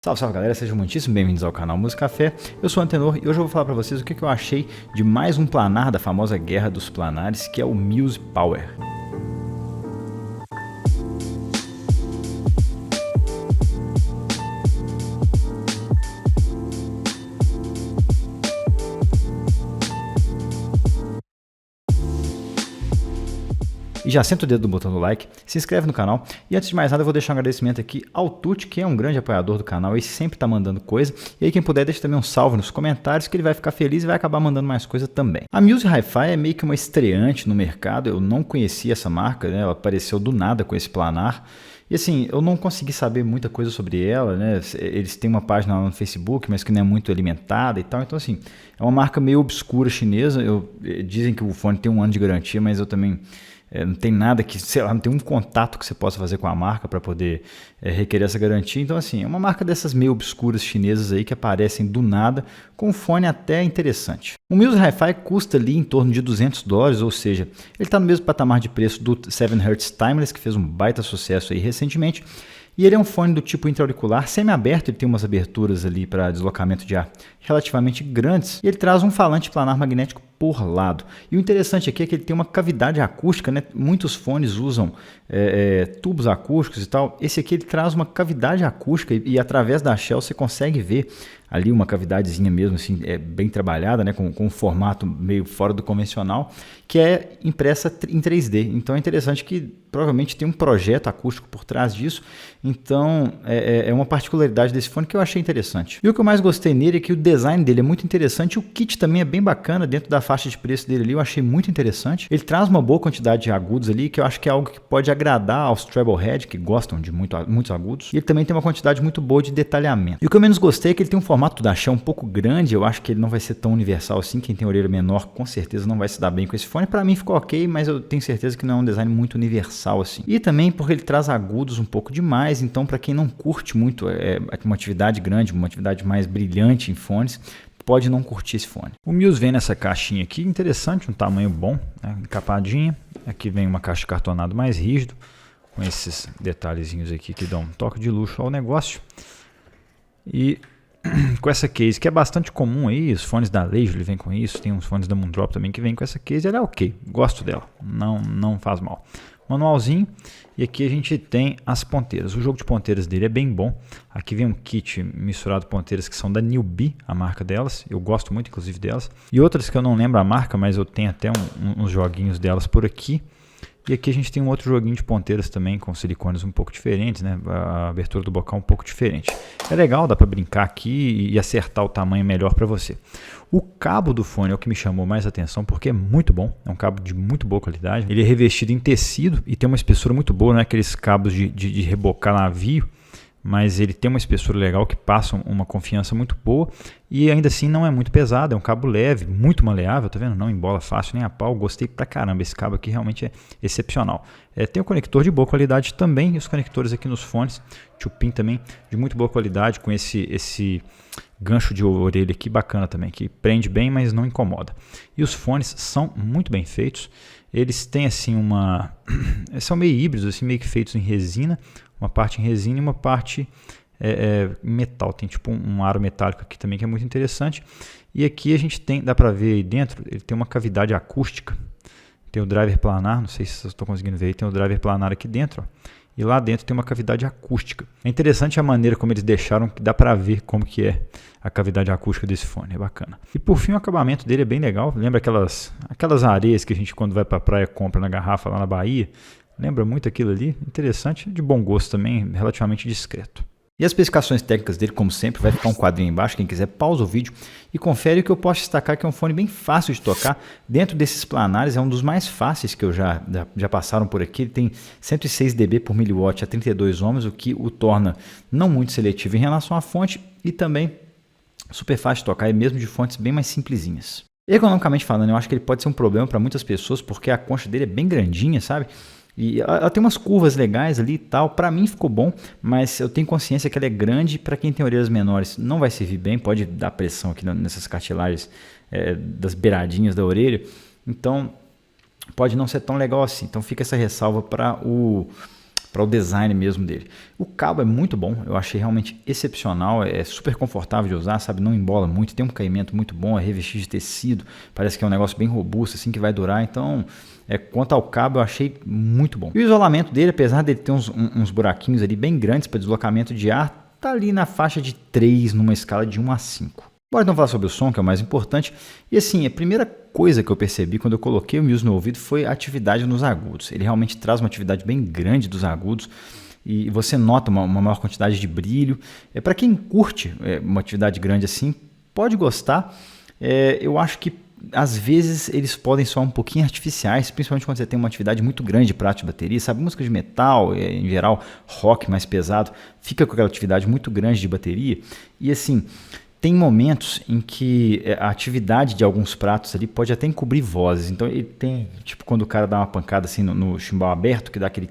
Salve, salve galera, sejam muitíssimo bem-vindos ao canal Música Café. Eu sou o Antenor e hoje eu vou falar pra vocês o que eu achei de mais um planar da famosa Guerra dos Planares, que é o Muse Power. E já senta o dedo do botão do like, se inscreve no canal e antes de mais nada eu vou deixar um agradecimento aqui ao Tuti, que é um grande apoiador do canal e sempre tá mandando coisa. E aí quem puder deixa também um salve nos comentários que ele vai ficar feliz e vai acabar mandando mais coisa também. A Muse Hi-Fi é meio que uma estreante no mercado, eu não conhecia essa marca, né? Ela apareceu do nada com esse planar. E assim, eu não consegui saber muita coisa sobre ela, né? Eles têm uma página lá no Facebook, mas que não é muito alimentada e tal. Então assim, é uma marca meio obscura chinesa. Dizem que o fone tem 1 ano de garantia, mas eu também... não tem nada que, sei lá, não tem um contato que você possa fazer com a marca para poder requerer essa garantia. Então, assim, é uma marca dessas meio obscuras chinesas aí que aparecem do nada com um fone até interessante. O Muse Hi-Fi custa ali em torno de $200, ou seja, ele está no mesmo patamar de preço do 7Hz Timeless, que fez um baita sucesso aí recentemente. E ele é um fone do tipo intra-auricular, semi-aberto, ele tem umas aberturas ali para deslocamento de ar relativamente grandes. E ele traz um falante planar magnético por lado. E o interessante aqui é que ele tem uma cavidade acústica, né? Muitos fones usam tubos acústicos e tal. Esse aqui ele traz uma cavidade acústica e através da shell você consegue ver ali uma cavidadezinha mesmo, assim, bem trabalhada, né? Com um formato meio fora do convencional, que é impressa em 3D. Então é interessante que provavelmente tem um projeto acústico por trás disso. Então é uma particularidade desse fone que eu achei interessante. E o que eu mais gostei nele é que o design dele é muito interessante. O kit também é bem bacana dentro da faixa de preço dele ali. Eu achei muito interessante. Ele traz uma boa quantidade de agudos ali, que eu acho que é algo que pode agradar aos treble-head, que gostam de muitos agudos. E ele também tem uma quantidade muito boa de detalhamento. E o que eu menos gostei é que ele tem um formato da Shell um pouco grande. Eu acho que ele não vai ser tão universal assim. Quem tem orelha menor com certeza não vai se dar bem com esse fone. Para mim ficou ok, mas eu tenho certeza que não é um design muito universal assim. E também porque ele traz agudos um pouco demais. Então para quem não curte muito uma atividade grande, uma atividade mais brilhante em fones, pode não curtir esse fone. O Muse vem nessa caixinha aqui, interessante, um tamanho bom, né? Encapadinha. Aqui vem uma caixa de cartonado mais rígido, com esses detalhezinhos aqui que dão um toque de luxo ao negócio. E com essa case, que é bastante comum aí, os fones da Leisure vêm com isso, tem uns fones da Moondrop também que vem com essa case, ela é ok, gosto dela, não faz mal. Manualzinho, e aqui a gente tem as ponteiras. O jogo de ponteiras dele é bem bom. Aqui vem um kit misturado de ponteiras que são da Newbie, a marca delas. Eu gosto muito, inclusive, delas. E outras que eu não lembro a marca, mas eu tenho até uns joguinhos delas por aqui. E aqui a gente tem um outro joguinho de ponteiras também, com silicones um pouco diferentes, né? A abertura do bocal um pouco diferente. É legal, dá para brincar aqui e acertar o tamanho melhor para você. O cabo do fone é o que me chamou mais atenção, porque é muito bom. É um cabo de muito boa qualidade. Ele é revestido em tecido e tem uma espessura muito boa, não é aqueles cabos de rebocar navio, mas ele tem uma espessura legal que passa uma confiança muito boa e ainda assim não é muito pesado, é um cabo leve, muito maleável, tá vendo? Não embola fácil nem a pau, gostei pra caramba, esse cabo aqui realmente é excepcional. Tem o conector de boa qualidade também e os conectores aqui nos fones, Chupin também de muito boa qualidade, com esse gancho de orelha aqui bacana também, que prende bem, mas não incomoda. E os fones são muito bem feitos, eles têm assim são meio híbridos, assim, meio que feitos em resina, uma parte em resina e uma parte em metal. Tem tipo um aro metálico aqui também que é muito interessante. E aqui a gente tem, dá para ver aí dentro, ele tem uma cavidade acústica. Tem o driver planar, não sei se vocês estão conseguindo ver aí, tem o driver planar aqui dentro, ó. E lá dentro tem uma cavidade acústica. É interessante a maneira como eles deixaram, que dá para ver como que é a cavidade acústica desse fone, é bacana. E por fim o acabamento dele é bem legal, lembra aquelas areias que a gente quando vai para a praia compra na garrafa lá na Bahia? Lembra muito aquilo ali, interessante, de bom gosto também, relativamente discreto. E as especificações técnicas dele, como sempre, vai ficar um quadrinho embaixo, quem quiser pausa o vídeo e confere. O que eu posso destacar que é um fone bem fácil de tocar. Dentro desses planares é um dos mais fáceis que já passaram por aqui. Ele tem 106 dB por miliwatt a 32 ohms, o que o torna não muito seletivo em relação à fonte e também super fácil de tocar, e mesmo de fontes bem mais simplesinhas. Ergonomicamente falando, eu acho que ele pode ser um problema para muitas pessoas, porque a concha dele é bem grandinha, sabe? E ela tem umas curvas legais ali e tal. Para mim ficou bom, mas eu tenho consciência que ela é grande. Para quem tem orelhas menores não vai servir bem. Pode dar pressão aqui nessas cartilagens das beiradinhas da orelha. Então pode não ser tão legal assim. Então fica essa ressalva para para o design mesmo dele. O cabo é muito bom, eu achei realmente excepcional, é super confortável de usar, sabe, não embola muito, tem um caimento muito bom, é revestido de tecido, parece que é um negócio bem robusto, assim, que vai durar, então... quanto ao cabo, eu achei muito bom. E o isolamento dele, apesar dele ter uns buraquinhos ali bem grandes para deslocamento de ar, tá ali na faixa de 3 numa escala de 1 a 5. Bora então falar sobre o som, que é o mais importante. E assim, a primeira coisa que eu percebi quando eu coloquei o Muse no ouvido foi a atividade nos agudos. Ele realmente traz uma atividade bem grande dos agudos e você nota uma maior quantidade de brilho. Para quem curte uma atividade grande assim, pode gostar. Eu acho que às vezes eles podem soar um pouquinho artificiais, principalmente quando você tem uma atividade muito grande de prato de bateria, sabe? Música de metal, em geral, rock mais pesado, fica com aquela atividade muito grande de bateria. E assim, tem momentos em que a atividade de alguns pratos ali pode até encobrir vozes. Então ele tem, tipo quando o cara dá uma pancada assim no chimbal aberto, que dá aquele...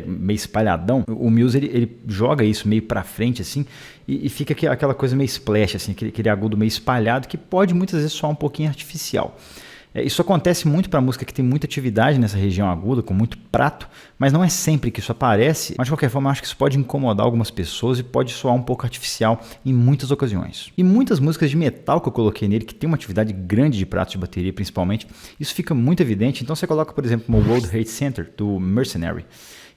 meio espalhadão, o Muse ele joga isso meio pra frente assim e fica aquela coisa meio splash, assim, aquele agudo meio espalhado que pode muitas vezes soar um pouquinho artificial. Isso acontece muito para música que tem muita atividade nessa região aguda, com muito prato, mas não é sempre que isso aparece, mas de qualquer forma eu acho que isso pode incomodar algumas pessoas e pode soar um pouco artificial em muitas ocasiões. E muitas músicas de metal que eu coloquei nele, que tem uma atividade grande de pratos de bateria principalmente, isso fica muito evidente, então você coloca por exemplo o World Hate Center do Mercenary,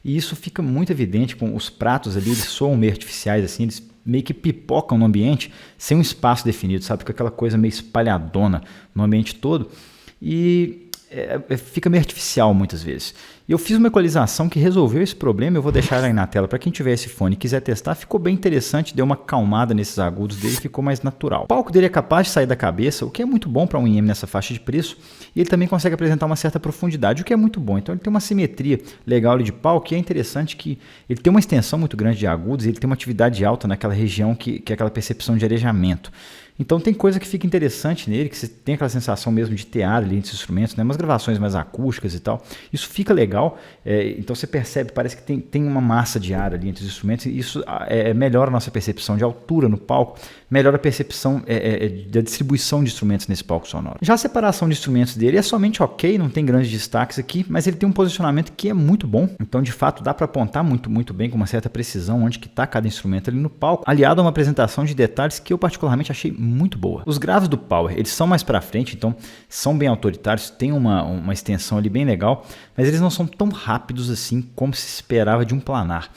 e isso fica muito evidente com os pratos ali, eles soam meio artificiais assim, eles meio que pipocam no ambiente sem um espaço definido, sabe? Fica aquela coisa meio espalhadona no ambiente todo e fica meio artificial muitas vezes. E eu fiz uma equalização que resolveu esse problema, eu vou deixar aí na tela para quem tiver esse fone e quiser testar, ficou bem interessante, deu uma acalmada nesses agudos dele, ficou mais natural. O palco dele é capaz de sair da cabeça, o que é muito bom para um IEM nessa faixa de preço, e ele também consegue apresentar uma certa profundidade, o que é muito bom. Então ele tem uma simetria legal ali de palco, e é interessante que ele tem uma extensão muito grande de agudos, e ele tem uma atividade alta naquela região que é aquela percepção de arejamento. Então tem coisa que fica interessante nele, que você tem aquela sensação mesmo de ter ar ali entre os instrumentos, né? Umas gravações mais acústicas e tal. Isso fica legal, então você percebe, parece que tem uma massa de ar ali entre os instrumentos, e isso melhora a nossa percepção de altura no palco, melhora a percepção da distribuição de instrumentos nesse palco sonoro. Já a separação de instrumentos dele é somente ok, não tem grandes destaques aqui, mas ele tem um posicionamento que é muito bom, então de fato dá para apontar muito bem, com uma certa precisão, onde que está cada instrumento ali no palco, aliado a uma apresentação de detalhes que eu particularmente achei muito boa. Os graves do Power, eles são mais para frente, então são bem autoritários, tem uma extensão ali bem legal, mas eles não são tão rápidos assim como se esperava de um planar.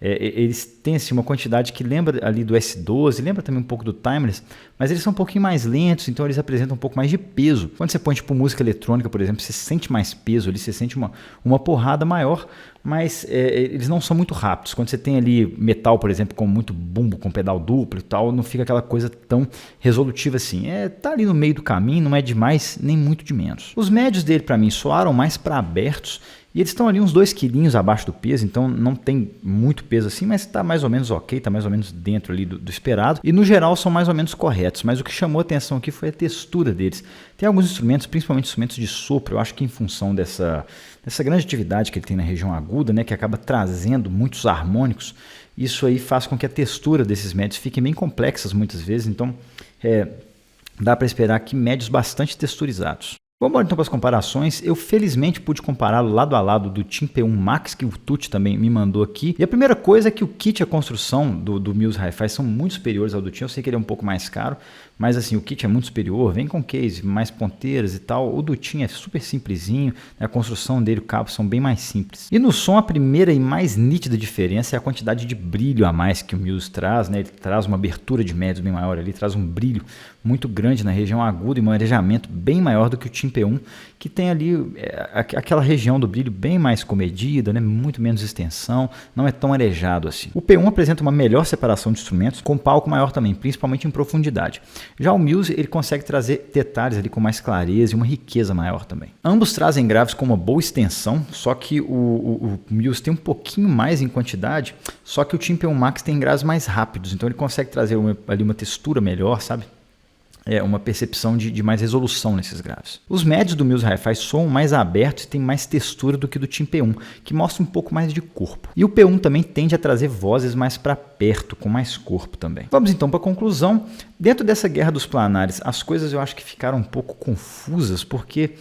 Eles têm assim, uma quantidade que lembra ali do S12, lembra também um pouco do Timeless, mas eles são um pouquinho mais lentos, então eles apresentam um pouco mais de peso. Quando você põe tipo música eletrônica, por exemplo, você sente mais peso ali, você sente uma porrada maior, mas eles não são muito rápidos. Quando você tem ali metal, por exemplo, com muito bumbo, com pedal duplo e tal, não fica aquela coisa tão resolutiva assim. Tá ali no meio do caminho, não é de mais nem muito de menos. Os médios dele para mim soaram mais para abertos, e eles estão ali uns 2 quilinhos abaixo do peso, então não tem muito peso assim, mas está mais ou menos ok, está mais ou menos dentro ali do esperado. E no geral são mais ou menos corretos, mas o que chamou a atenção aqui foi a textura deles. Tem alguns instrumentos, principalmente instrumentos de sopro, eu acho que em função dessa grande atividade que ele tem na região aguda, né, que acaba trazendo muitos harmônicos, isso aí faz com que a textura desses médios fiquem bem complexas muitas vezes, então dá para esperar aqui médios bastante texturizados. Vamos então para as comparações. Eu felizmente pude compará-lo lado a lado do Tim P1 Max, que o Tucci também me mandou aqui. E a primeira coisa é que o kit e a construção do Muse Hi-Fi são muito superiores ao do Tim. Eu sei que ele é um pouco mais caro, mas assim, o kit é muito superior, vem com case, mais ponteiras e tal. O do Tim é super simplesinho, né? A construção dele, os cabos são bem mais simples. E no som, a primeira e mais nítida diferença é a quantidade de brilho a mais que o Muse traz, né? Ele traz uma abertura de médios bem maior ali, traz um brilho muito grande na região aguda e um arejamento bem maior do que o Tim P1, que tem ali aquela região do brilho bem mais comedida, né? Muito menos extensão, não é tão arejado assim. O P1 apresenta uma melhor separação de instrumentos, com palco maior também, principalmente em profundidade. Já o Muse, ele consegue trazer detalhes ali com mais clareza e uma riqueza maior também. Ambos trazem graves com uma boa extensão, só que o Muse tem um pouquinho mais em quantidade, só que o Tim P1 Max tem graves mais rápidos, então ele consegue trazer ali uma textura melhor, sabe? Uma percepção de mais resolução nesses graves. Os médios do Muse Hi-Fi soam mais abertos e tem mais textura do que do Tim P1, que mostra um pouco mais de corpo. E o P1 também tende a trazer vozes mais para perto, com mais corpo também. Vamos então para a conclusão. Dentro dessa guerra dos planares, as coisas eu acho que ficaram um pouco confusas, porque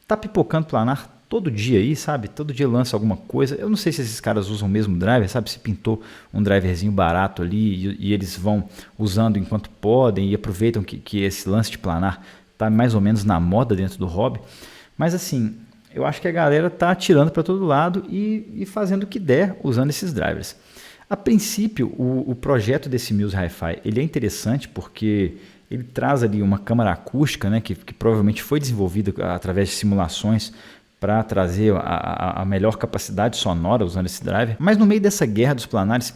tá pipocando planar todo dia aí, sabe? Todo dia lança alguma coisa. Eu não sei se esses caras usam o mesmo driver, sabe? Se pintou um driverzinho barato ali e eles vão usando enquanto podem e aproveitam que esse lance de planar tá mais ou menos na moda dentro do hobby. Mas assim, eu acho que a galera tá atirando para todo lado e fazendo o que der usando esses drivers. A princípio, o projeto desse Muse Hi-Fi ele é interessante porque ele traz ali uma câmara acústica, né, que provavelmente foi desenvolvida através de simulações para trazer a melhor capacidade sonora usando esse driver. Mas no meio dessa guerra dos planares,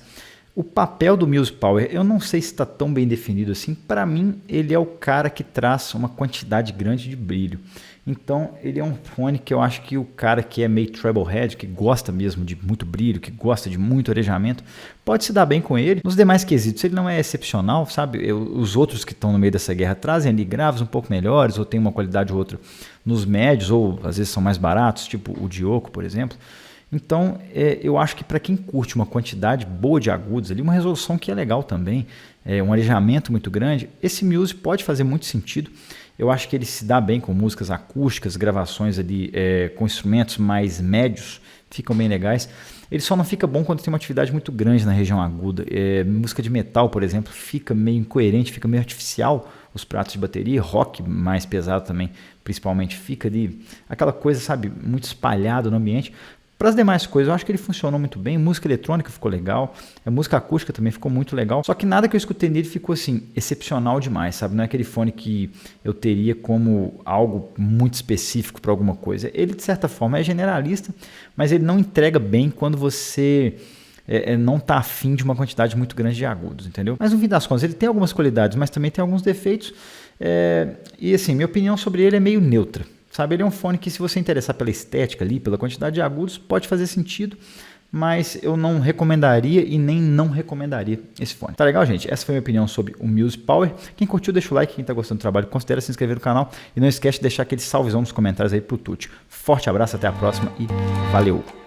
o papel do Muse Power, eu não sei se está tão bem definido assim. Para mim, ele é o cara que traz uma quantidade grande de brilho. Então, ele é um fone que eu acho que o cara que é meio treble-head, que gosta mesmo de muito brilho, que gosta de muito arejamento, pode se dar bem com ele. Nos demais quesitos, ele não é excepcional, sabe? Os outros que estão no meio dessa guerra trazem ali graves um pouco melhores, ou tem uma qualidade ou outra nos médios, ou às vezes são mais baratos, tipo o Dioco, por exemplo. Então, eu acho que para quem curte uma quantidade boa de agudos, ali, uma resolução que é legal também, um arejamento muito grande, esse Muse pode fazer muito sentido. Eu acho que ele se dá bem com músicas acústicas, gravações ali com instrumentos mais médios, ficam bem legais. Ele só não fica bom quando tem uma atividade muito grande na região aguda. Música de metal, por exemplo, fica meio incoerente, fica meio artificial os pratos de bateria. Rock mais pesado também, principalmente, fica ali aquela coisa, sabe, muito espalhada no ambiente. Para as demais coisas, eu acho que ele funcionou muito bem. Música eletrônica ficou legal, a música acústica também ficou muito legal. Só que nada que eu escutei nele ficou assim, excepcional demais, sabe? Não é aquele fone que eu teria como algo muito específico para alguma coisa. Ele, de certa forma, é generalista, mas ele não entrega bem quando você não está afim de uma quantidade muito grande de agudos, entendeu? Mas no fim das contas, ele tem algumas qualidades, mas também tem alguns defeitos. E assim, minha opinião sobre ele é meio neutra. Sabe, ele é um fone que, se você interessar pela estética ali, pela quantidade de agudos, pode fazer sentido, mas eu não recomendaria e nem não recomendaria esse fone. Tá legal, gente? Essa foi a minha opinião sobre o Muse Power. Quem curtiu, deixa o like. Quem tá gostando do trabalho, considera se inscrever no canal. E não esquece de deixar aquele salvezão nos comentários aí pro Tuti. Forte abraço, até a próxima e valeu!